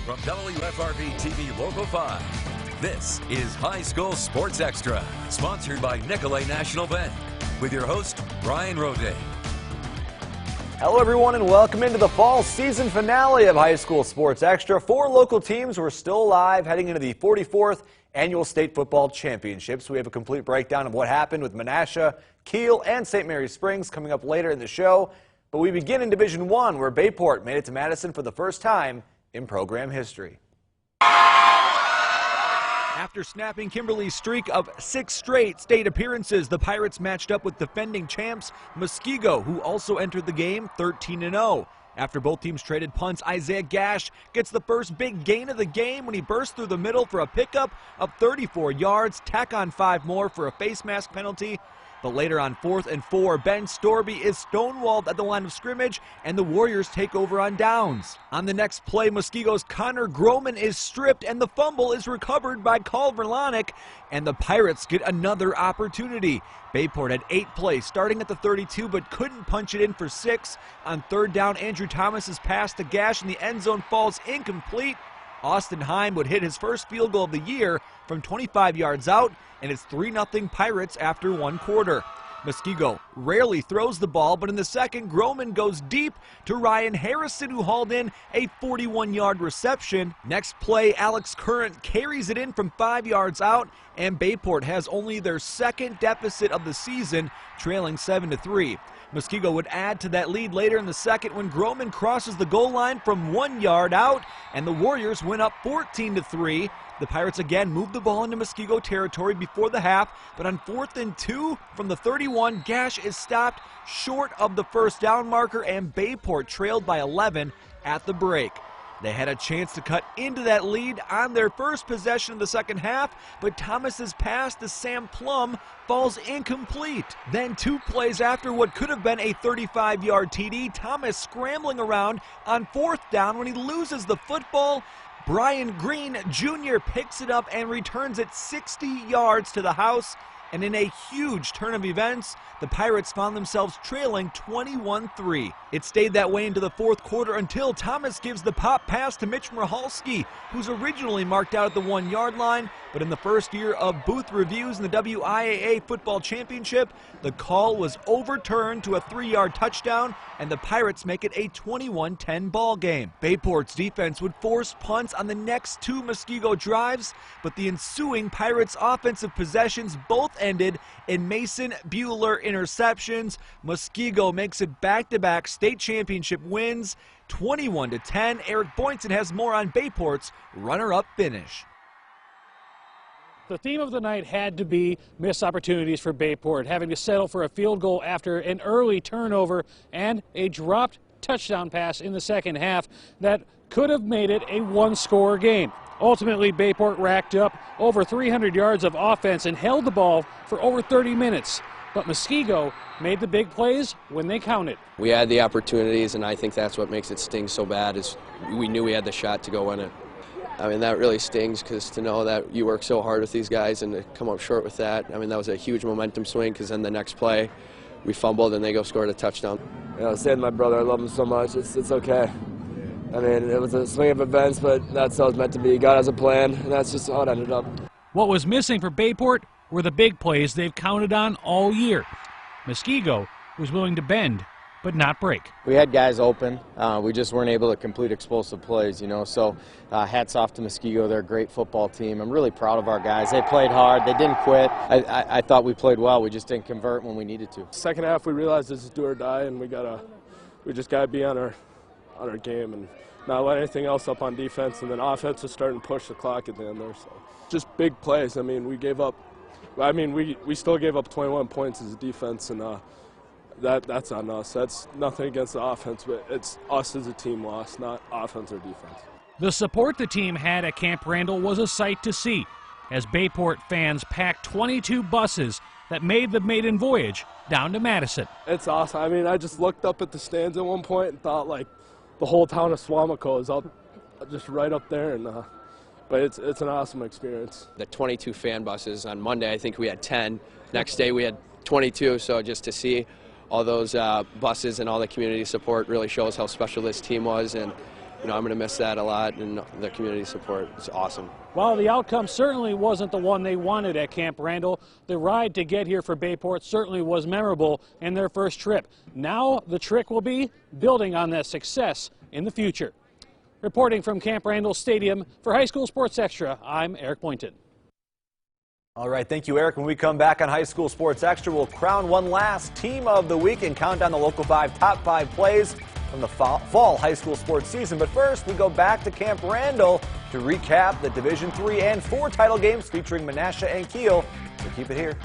From WFRB TV Local 5, this is High School Sports Extra, sponsored by Nicolay National Bank, with your host, Brian Roday. Hello everyone and welcome into the fall season finale of High School Sports Extra. 4 local teams were still alive heading into the 44th Annual State Football Championships. We have a complete breakdown of what happened with Menasha, Kiel, and St. Mary's Springs coming up later in the show. But we begin in Division I, where Bayport made it to Madison for the first time in program history. After snapping Kimberly's streak of 6 straight state appearances, the Pirates matched up with defending champs Muskego, who also entered the game 13-0. After both teams traded punts, Isaiah Gash gets the first big gain of the game when he bursts through the middle for a pickup of 34 yards, tack on 5 more for a face mask penalty. But later on 4th and 4, Ben Storby is stonewalled at the line of scrimmage, and the Warriors take over on downs. On the next play, Muskego's Connor Groman is stripped, and the fumble is recovered by Culver Lonick, and the Pirates get another opportunity. Bayport had 8 plays starting at the 32, but couldn't punch it in for 6. On 3rd down, Andrew Thomas's pass to Gash in the end zone falls incomplete. Austin Heim would hit his first field goal of the year from 25 yards out, and it's 3-0 Pirates after 1 quarter. Muskego rarely throws the ball, but in the second, Groman goes deep to Ryan Harrison, who hauled in a 41-yard reception. Next play, Alex Current carries it in from 5 yards out, and Bayport has only their second deficit of the season, trailing 7-3. Muskego would add to that lead later in the second when Groman crosses the goal line from 1 yard out, and the Warriors win up 14-3. The Pirates again move the ball into Muskego territory before the half, but on 4th and 2 from the 31, Gash is stopped short of the first down marker, and Bayport trailed by 11 at the break. They had a chance to cut into that lead on their first possession of the second half, but Thomas's pass to Sam Plum falls incomplete. Then 2 plays after what could have been a 35-yard TD, Thomas scrambling around on 4th down when he loses the football. Brian Green Jr. picks it up and returns it 60 yards to the house. And in a huge turn of events, the Pirates found themselves trailing 21-3. It stayed that way into the 4th quarter until Thomas gives the pop pass to Mitch Michalski, who's originally marked out at the 1 yard line, but in the first year of booth reviews in the WIAA Football Championship, the call was overturned to a 3-yard touchdown, and the Pirates make it a 21-10 ball game. Bayport's defense would force punts on the next 2 Muskego drives, but the ensuing Pirates offensive possessions both ended in Mason Bueller interceptions. Muskego makes it back-to-back state championship wins, 21-10. Eric Boynton has more on Bayport's runner-up finish. The theme of the night had to be missed opportunities for Bayport, having to settle for a field goal after an early turnover and a dropped touchdown pass in the second half that could have made it a 1-score game. Ultimately, Bayport racked up over 300 yards of offense and held the ball for over 30 minutes. But Muskego made the big plays when they counted. We had the opportunities, and I think that's what makes it sting so bad is we knew we had the shot to go win it. I mean, that really stings because to know that you work so hard with these guys and to come up short with that, I mean, that was a huge momentum swing because then the next play we fumbled and they go scored a touchdown. You know, saying my brother, I love him so much, it's okay. I mean, it was a swing of events, but that's how it was meant to be. God has a plan, and that's just how it ended up. What was missing for Bayport were the big plays they've counted on all year. Muskego was willing to bend, but not break. We had guys open. We just weren't able to complete explosive plays, you know. So hats off to Muskego. They're a great football team. I'm really proud of our guys. They played hard. They didn't quit. I thought we played well. We just didn't convert when we needed to. Second half, we realized this is do or die, and we just gotta be on our game and not let anything else up on defense. And then offense is starting to push the clock at the end there. So just big plays. I mean, we still gave up 21 points as a defense, and that's on us. That's nothing against the offense, but it's us as a team lost, not offense or defense. The support the team had at Camp Randall was a sight to see, as Bayport fans packed 22 buses that made the maiden voyage down to Madison. It's awesome. I mean, I just looked up at the stands at one point and thought, like, the whole town of Swamico is up, just right up there, and but it's an awesome experience. The 22 fan buses on Monday, I think we had 10. Next day we had 22, so just to see all those buses and all the community support really shows how special this team was, and I'm going to miss that a lot, and the community support is awesome. While the outcome certainly wasn't the one they wanted at Camp Randall, the ride to get here for Bayport certainly was memorable in their first trip. Now the trick will be building on that success in the future. Reporting from Camp Randall Stadium for High School Sports Extra, I'm Eric Boynton. All right, thank you, Eric. When we come back on High School Sports Extra, we'll crown one last team of the week and count down the Local 5 top 5 plays from the fall high school sports season. But first, we go back to Camp Randall to recap the Division III and IV title games featuring Menasha and Kiel. So keep it here.